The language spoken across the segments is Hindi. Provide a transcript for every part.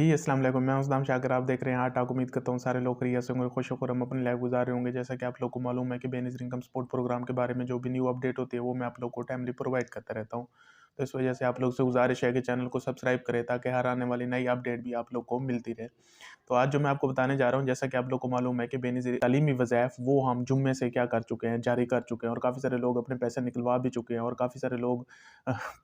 जी, अस्सलाम वालेकुम। मैं उस्मान शाकिर, आप देख रहे हैं हार्ट टॉक। उम्मीद करता हूँ सारे लोग खैरियत से होंगे, खुश होकर हम अपनी लाइफ गुजार रहे होंगे। जैसा कि आप लोग को मालूम है कि बेनज़ीर इनकम सपोर्ट प्रोग्राम के बारे में जो भी न्यू अपडेट होती है वो मैं आप लोग को टाइमली प्रोवाइड करता रहता हूँ। तो इस वजह से आप लोग से गुजारिश है कि चैनल को सब्सक्राइब करें ताकि हर आने वाली नई अपडेट भी आप लोग को मिलती रहे। तो आज जो मैं आपको बताने जा रहा हूँ, जैसा कि आप लोग को मालूम है कि बेनज़ीर तालीमी वज़ाइफ वो हम जुम्मे से क्या कर चुके हैं, जारी कर चुके हैं और काफ़ी सारे लोग अपने पैसे निकलवा भी चुके हैं और काफ़ी सारे लोग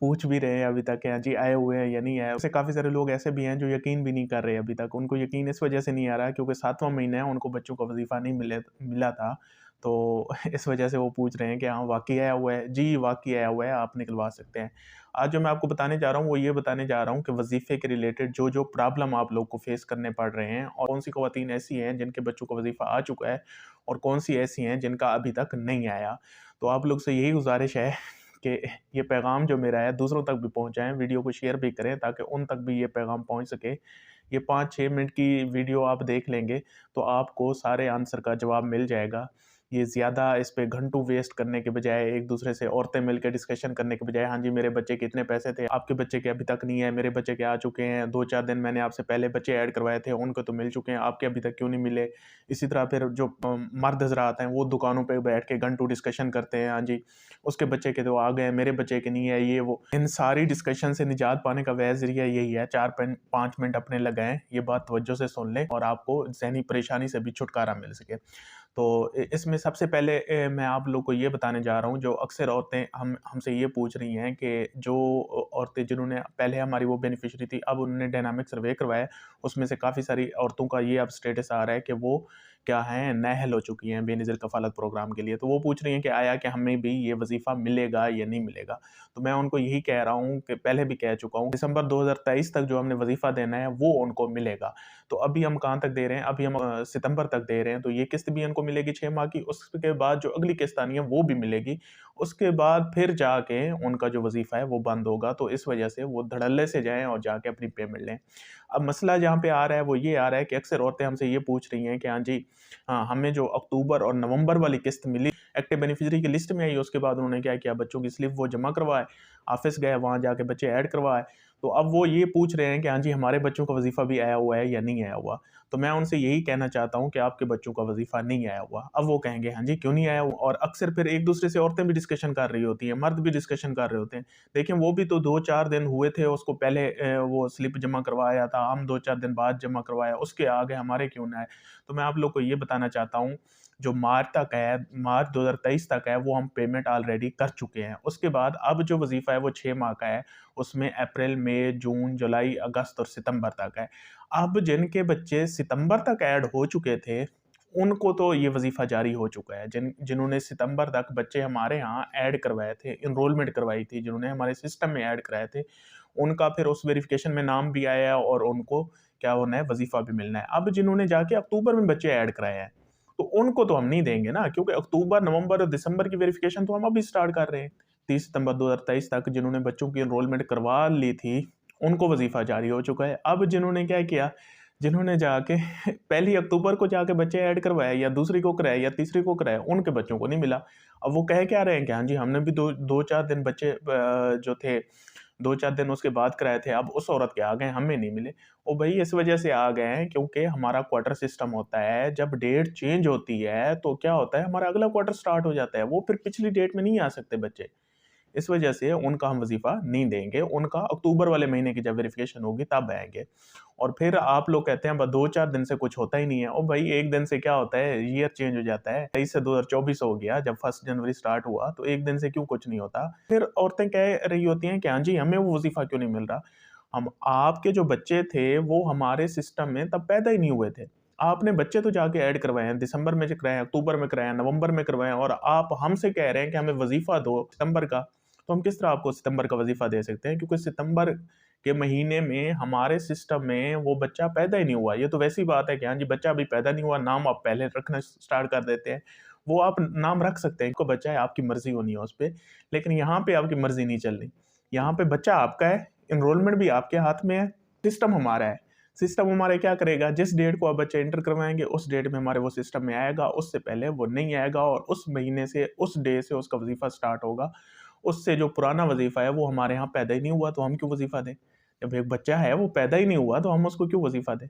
पूछ भी रहे हैं अभी तक कि हाँ जी आए हुए हैं या नहीं आए। वैसे काफ़ी सारे लोग ऐसे भी हैं जो यकीन भी नहीं कर रहे अभी तक। उनको यकीन इस वजह से नहीं आ रहा है क्योंकि 7वां महीना है, उनको बच्चों का वज़ीफ़ा नहीं मिला था। तो इस वजह से वो पूछ रहे हैं कि हाँ वाक़ई आया हुआ है? जी, वाक़ई आया हुआ है, आप निकलवा सकते हैं। आज जो मैं आपको बताने जा रहा हूँ वो ये बताने जा रहा हूँ कि वज़ीफ़े के रिलेटेड जो-जो प्रॉब्लम आप लोग को फ़ेस करने पड़ रहे हैं और कौन-सी ख़वातीन ऐसी हैं जिनके बच्चों का वज़ीफ़ा आ चुका है और कौन-सी ऐसी हैं जिनका अभी तक नहीं आया। तो आप लोग से यही गुज़ारिश है कि ये पैगाम जो मेरा है दूसरों तक भी पहुँचाएँ, वीडियो को शेयर भी करें ताकि उन तक भी ये पैगाम पहुँच सके। ये 5-6 मिनट की वीडियो आप देख लेंगे तो आपको सारे आंसर का जवाब मिल जाएगा। ये ज़्यादा इस पे घंटों वेस्ट करने के बजाय एक-दूसरे से औरतें मिलके डिस्कशन करने के बजाय, हाँ जी, मेरे बच्चे के इतने पैसे थे, आपके बच्चे के अभी तक नहीं है, मेरे बच्चे के आ चुके हैं, 2-4 दिन मैंने आपसे पहले बच्चे ऐड करवाए थे, उनको तो मिल चुके हैं, आपके अभी तक क्यों नहीं मिले? इसी तरह फिर जो मर्द हज़रात हैं, वो दुकानों पे बैठ के घंटों डिस्कशन करते हैं, हाँ जी, उसके बच्चे के तो आ गए, मेरे बच्चे के नहीं है, ये वो। इन सारी डिस्कशन से निजात पाने का वह ज़रिया यही है, 4-5 मिनट अपने लगाएँ, ये बात तवज्जो से सुन लें और आपको ज़हनी परेशानी से भी छुटकारा मिल सके। तो इसमें सबसे पहले मैं आप लोग को ये बताने जा रहा हूँ, जो अक्सर औरतें हमसे ये पूछ रही हैं कि जो औरतें जिन्होंने पहले हमारी वो बेनिफिशियरी थी, अब उन्होंने डायनामिक सर्वे करवाया, उसमें से काफ़ी सारी औरतों का ये अब स्टेटस आ रहा है कि वो क्या हैं, नाअहल हो चुकी हैं बेनज़ीर कफ़ालत प्रोग्राम के लिए। तो वो पूछ रही हैं कि आया कि हमें भी ये वज़ीफ़ा मिलेगा या नहीं मिलेगा? तो मैं उनको यही कह रहा हूँ कि पहले भी कह चुका हूँ, दिसंबर 2023 तक जो हमने वज़ीफ़ा देना है, वो उनको मिलेगा। तो अभी हम कहाँ तक दे रहे हैं? अभी हम सितंबर तक दे रहे हैं, तो ये किस्त भी इनको मिलेगी 6 माह की, उसके बाद जो अगली किस्त आनी है वो भी मिलेगी। उसके बाद फिर जाके उनका जो वज़ीफ़ा है वो बंद होगा, तो इस वजह से वो धड़ल्ले से जाएँ और जाके अपनी पेमेंट लें। अब मसला जहाँ पे आ रहा है वो ये आ रहा है कि अक्सर औरतें हमसे ये पूछ रही हैं कि हाँ जी, हाँ, हमें जो अक्टूबर और नवंबर वाली किस्त मिली, एक्टिव बेनिफिशियरी की लिस्ट में आई, उसके बाद उन्होंने क्या किया, बच्चों की स्लिप वो जमा करवाए, ऑफ़िस गए, वहाँ जाके बच्चे ऐड करवाए। तो अब वो ये पूछ रहे हैं कि हाँ जी, हमारे बच्चों का वज़ीफ़ा भी आया हुआ है या नहीं आया हुआ? तो मैं उनसे यही कहना चाहता हूँ कि आपके बच्चों का वज़ीफ़ा नहीं आया हुआ। अब वो कहेंगे, हाँ जी, क्यों नहीं आया हुआ? और अक्सर फिर एक-दूसरे से औरतें भी डिस्कशन कर रही होती हैं, मर्द भी डिस्कशन कर रहे होते हैं। देखिए, वो भी तो 2-4 दिन हुए थे, उसको पहले वो स्लिप जमा करवाया था, हम 2-4 दिन बाद जमा करवाया, उसके आगे हमारे क्यों ना आए? तो मैं आप लोग को ये बताना चाहता हूँ, जो मार्च तक है, मार्च 2023 तक है, वो हम पेमेंट ऑलरेडी कर चुके हैं। उसके बाद अब जो वज़ीफ़ा है वो 6 माह का है, उसमें अप्रैल, मई, जून, जुलाई, अगस्त और सितंबर तक है। अब जिनके बच्चे सितंबर तक ऐड हो चुके थे, उनको तो ये वज़ीफ़ा जारी हो चुका है। जिन्होंने सितंबर तक बच्चे हमारे यहाँ ऐड करवाए थे, एनरोलमेंट करवाई थी, जिन्होंने हमारे सिस्टम में ऐड कराए थे, उनका फिर उस वेरिफ़िकेशन में नाम भी आया है और उनको क्या होना है, वज़ीफ़ा भी मिलना है। अब जिन्होंने जाके अक्टूबर में बच्चे ऐड कराए हैं, तो उनको तो हम नहीं देंगे ना, क्योंकि अक्टूबर, नवंबर और दिसंबर की वेरिफ़िकेशन तो हम अभी स्टार्ट कर रहे हैं। 30 सितंबर 2023 तक जिन्होंने बच्चों की एनरोलमेंट करवा ली थी, उनको वज़ीफ़ा जारी हो चुका है। अब जिन्होंने क्या किया, जिन्होंने जाके पहली अक्टूबर को जाके बच्चे ऐड करवाए या दूसरी को कराए या तीसरी को कराए, उनके बच्चों को नहीं मिला। अब वो कह क्या रहे हैं कि हाँ जी, हमने भी 2-4 दिन बच्चे जो थे, 2-4 दिन उसके बाद कराए थे, अब उस औरत के आ गए, हमें नहीं मिले। ओ भई, इस वजह से आ गए हैं क्योंकि हमारा क्वार्टर सिस्टम होता है, जब डेट चेंज होती है, तो क्या होता है, हमारा अगला क्वार्टर स्टार्ट हो जाता है, वो फिर पिछली डेट में नहीं आ सकते बच्चे। इस वजह से उनका हम वज़ीफ़ा नहीं देंगे, उनका अक्टूबर वाले महीने की जब वेरिफ़िकेशन होगी तब आएँगे। और फिर आप लोग कहते हैं ब 2-4 दिन से कुछ होता ही नहीं है। ओ भई, 1 दिन से क्या होता है, ईयर चेंज हो जाता है। 23 से 2024 हो गया, जब 1 जनवरी स्टार्ट हुआ, तो 1 दिन से क्यों कुछ नहीं होता? फिर औरतें कह रही होती हैं कि हाँ जी, हमें वो वज़ीफ़ा क्यों नहीं मिल रहा? हम आपके जो बच्चे थे, वो हमारे सिस्टम में तब पैदा ही नहीं हुए थे। आपने बच्चे तो जाके ऐड करवाए हैं, दिसंबर में ज कराए हैं, अक्टूबर में कराए हैं, नवंबर में करवाए हैं और आप हमसे कह रहे हैं कि हमें वज़ीफ़ा दो सितंबर का। तो हम किस तरह आपको सितंबर का वज़ीफ़ा दे सकते हैं? क्योंकि सितंबर के महीने में हमारे सिस्टम में वो बच्चा पैदा ही नहीं हुआ। ये तो वैसी बात है कि हाँ जी, बच्चा अभी पैदा नहीं हुआ, नाम आप पहले रखना स्टार्ट कर देते हैं। वो आप नाम रख सकते हैं, को बच्चा है, आपकी मर्ज़ी होनी है उस पे। लेकिन यहाँ पे आपकी मर्ज़ी नहीं चल रही। यहाँ पे बच्चा आपका है, एनरोलमेंट भी आपके हाथ में है, सिस्टम हमारा है। सिस्टम हमारा क्या करेगा, जिस डेट को आप बच्चा एंटर करवाएँगे, उस डेट में हमारे वो सिस्टम में आएगा, उससे पहले वो नहीं आएगा और उस महीने से, उस डे से उसका वज़ीफ़ा स्टार्ट होगा। उससे जो पुराना वज़ीफ़ा है वो हमारे यहाँ पैदा ही नहीं हुआ, तो हम क्यों वज़ीफ़ा दें? जब एक बच्चा है वो पैदा ही नहीं हुआ तो हम उसको क्यों वजीफ़ा दें?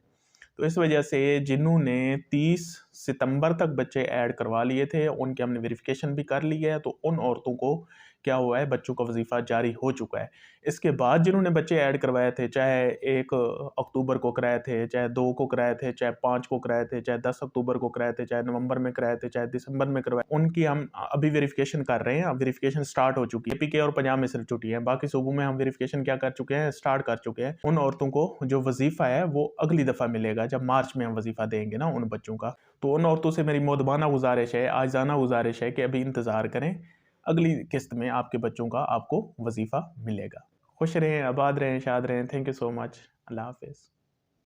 तो इस वजह से जिन्होंने 30 सितंबर तक बच्चे ऐड करवा लिए थे, उनकी हमने वेरिफिकेशन भी कर ली है, तो उन औरतों को क्या हुआ है, बच्चों का वजीफ़ा जारी हो चुका है। इसके बाद जिन्होंने बच्चे ऐड करवाए थे, चाहे 1 अक्टूबर को कराए थे, चाहे 2 को कराए थे, चाहे 5 को कराए थे, चाहे 10 अक्टूबर को कराए थे, चाहे नवंबर में कराए थे, चाहे दिसंबर में करवाए, उनकी हम अभी वेरिफिकेशन कर रहे हैं। अब वेरिफिकेशन स्टार्ट हो चुकी है। एपी और पंजाब में सिर्फ छुट्टी है, बाकी सूबों में हम वेरिफिकेशन क्या कर चुके हैं, स्टार्ट कर चुके हैं। उन औरतों को जो वजीफ़ा है वो अगली दफ़ा मिलेगा, जब मार्च में हम वजीफ़ा देंगे ना उन बच्चों का। तो उन औरतों से मेरी मोदबाना गुजारिश है, आज़ाना गुजारिश है कि अभी इंतज़ार करें, अगली किस्त में आपके बच्चों का आपको वजीफ़ा मिलेगा। खुश रहें, आबाद रहें, शाद रहें। Thank you so much. अल्लाह हाफ़िज़।